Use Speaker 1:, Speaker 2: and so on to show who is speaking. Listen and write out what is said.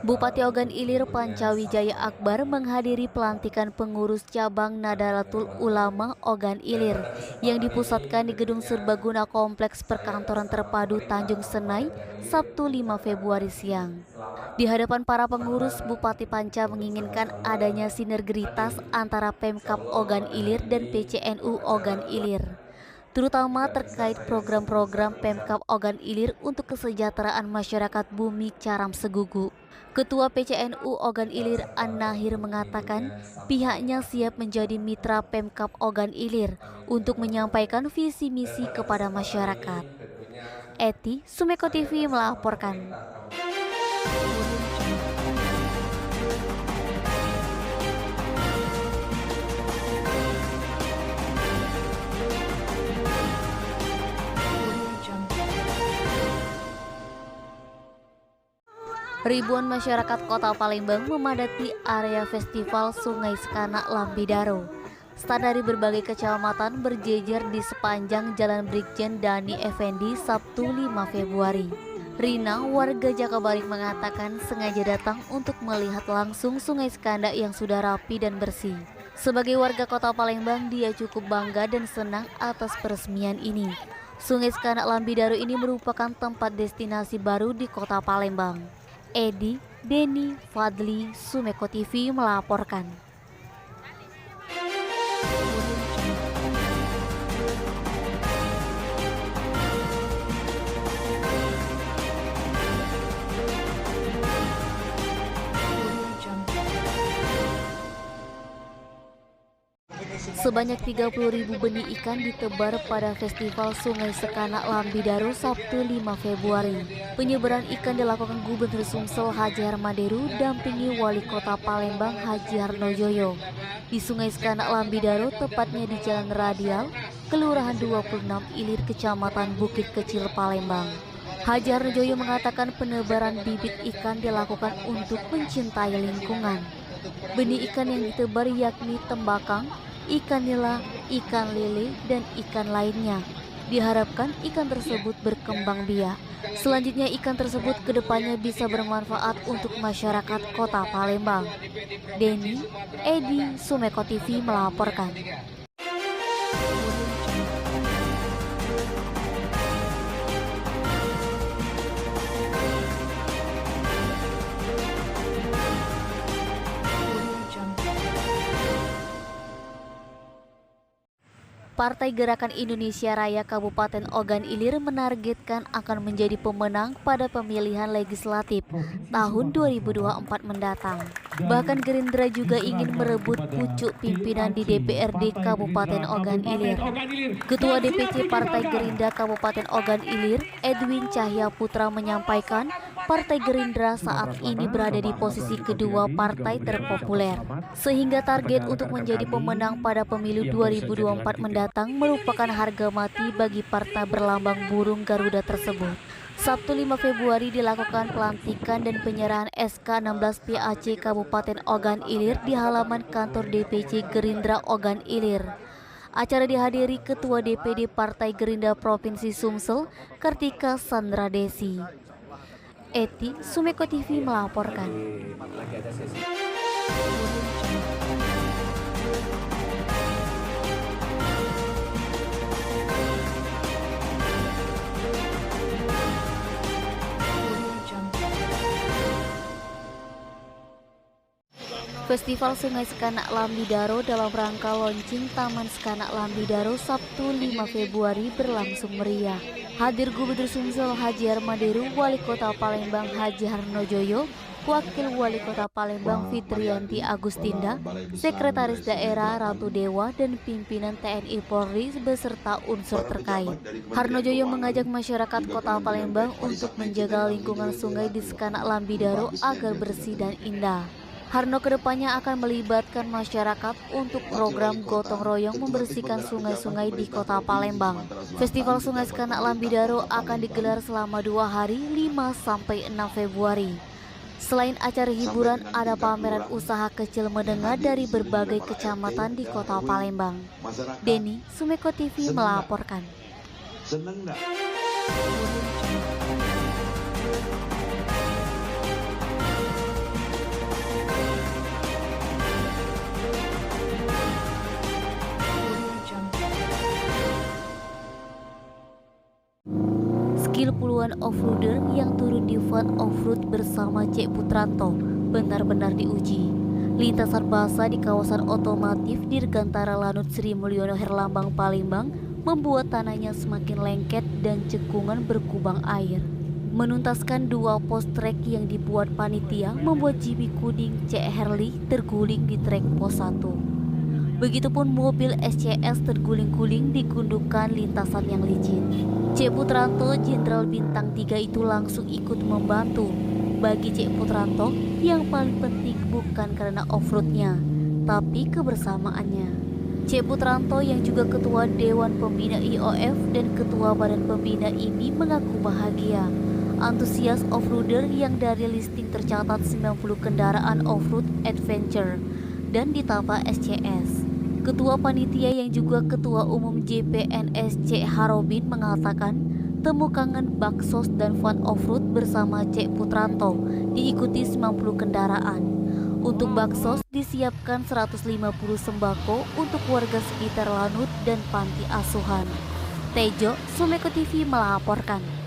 Speaker 1: Bupati Ogan Ilir Pancawijaya Akbar menghadiri pelantikan pengurus cabang Nadalatul Ulama Ogan Ilir yang dipusatkan di Gedung Serbaguna Kompleks Perkantoran Terpadu Tanjung Senai, Sabtu 5 Februari siang. Di hadapan para pengurus, Bupati Panca menginginkan adanya sinergitas antara Pemkab Ogan Ilir dan PCNU Ogan Ilir, terutama terkait program-program Pemkab Ogan Ilir untuk kesejahteraan masyarakat Bumi Caram Segugu. Ketua PCNU Ogan Ilir An-Nahir mengatakan pihaknya siap menjadi mitra Pemkab Ogan Ilir untuk menyampaikan visi misi kepada masyarakat. Eti, Sumeko TV melaporkan. Ribuan masyarakat Kota Palembang memadati area festival Sungai Sekanak Lambidaro. Stand dari berbagai kecamatan berjejer di sepanjang Jalan Brigjen Dani Effendi Sabtu 5 Februari. Rina, warga Jakabaring mengatakan sengaja datang untuk melihat langsung Sungai Sekanak yang sudah rapi dan bersih. Sebagai warga Kota Palembang, dia cukup bangga dan senang atas peresmian ini. Sungai Sekanak Lambidaro ini merupakan tempat destinasi baru di Kota Palembang. Edi, Denny, Fadli, Sumeko TV melaporkan. Sebanyak 30.000 benih ikan ditebar pada Festival Sungai Sekanak Lambidaro Sabtu 5 Februari. Penyebaran ikan dilakukan Gubernur Sumsel Haji Harmaderu dampingi Wali Kota Palembang Haji Harnojoyo. Di Sungai Sekanak Lambidaro, tepatnya di Jalan Radial, Kelurahan 26 Ilir, Kecamatan Bukit Kecil, Palembang. Haji Harnojoyo mengatakan penebaran bibit ikan dilakukan untuk mencintai lingkungan. Benih ikan yang ditebar yakni tembakang, ikan nila, ikan lele, dan ikan lainnya. Diharapkan ikan tersebut berkembang biak. Selanjutnya ikan tersebut kedepannya bisa bermanfaat untuk masyarakat Kota Palembang. Denny, Edi, Sumeko TV melaporkan. Partai Gerakan Indonesia Raya Kabupaten Ogan Ilir menargetkan akan menjadi pemenang pada pemilihan legislatif tahun 2024 mendatang. Bahkan Gerindra juga ingin merebut pucuk pimpinan di DPRD Kabupaten Ogan Ilir. Ketua DPC Partai Gerindra Kabupaten Ogan Ilir, Edwin Cahya Putra menyampaikan Partai Gerindra saat ini berada di posisi kedua partai terpopuler, sehingga target untuk menjadi pemenang pada pemilu 2024 mendatang merupakan harga mati bagi partai berlambang burung Garuda tersebut. Sabtu 5 Februari dilakukan pelantikan dan penyerahan SK 16 PAC Kabupaten Ogan Ilir di halaman kantor DPC Gerindra Ogan Ilir. Acara dihadiri Ketua DPD Partai Gerindra Provinsi Sumsel, Kartika Sandra Desi. Eti, Sumeko TV melaporkan. Festival Sungai Sekanak Lambidaro dalam rangka launching Taman Sekanak Lambidaro Sabtu 5 Februari berlangsung meriah. Hadir Gubernur Sumsel Haji Harmaderu, Wali Kota Palembang Haji Harnojoyo, Wakil Wali Kota Palembang Fitriyanti Agustinda, Sekretaris Daerah Ratu Dewa, dan pimpinan TNI Polri beserta unsur terkait. Harnojoyo mengajak masyarakat Kota Palembang untuk menjaga lingkungan sungai di Sekanak Lambidaro agar bersih dan indah. Harno kedepannya akan melibatkan masyarakat untuk program gotong royong membersihkan sungai-sungai di Kota Palembang. Festival Sungai Sekanak Lambidaro akan digelar selama 2 hari 5 sampai 6 Februari. Selain acara hiburan, ada pameran usaha kecil menengah dari berbagai kecamatan di Kota Palembang. Denny, Sumeko TV melaporkan.
Speaker 2: Seneng nggak?
Speaker 1: Skill puluhan off-roader yang turun di Fun Off-Road bersama Cek Putranto benar-benar diuji. Lintasan basah di kawasan otomotif Dirgantara Lanut Sri Mulyono Herlambang Palembang membuat tanahnya semakin lengket dan cekungan berkubang air. Menuntaskan dua pos trek yang dibuat panitia membuat JB Kuning Cek Herli terguling di trek pos 1. Begitupun mobil SCS terguling-guling di gundukan lintasan yang licin. Cek Putranto, Jenderal Bintang 3 itu langsung ikut membantu. Bagi Cek Putranto, yang paling penting bukan karena off-roadnya, tapi kebersamaannya. Cek Putranto yang juga Ketua Dewan Pembina IOF dan Ketua Badan Pembina IMI mengaku bahagia. Antusias off-roader yang dari listing tercatat 90 kendaraan off-road adventure dan ditambah SCS. Ketua Panitia yang juga Ketua Umum JPNS Cek Harobin mengatakan temu kangen Baksos dan Fun Off-Road bersama Cek Putranto diikuti 90 kendaraan. Untuk Baksos disiapkan 150 sembako untuk warga sekitar Lanut dan panti asuhan. Tejo, Sumeko TV melaporkan.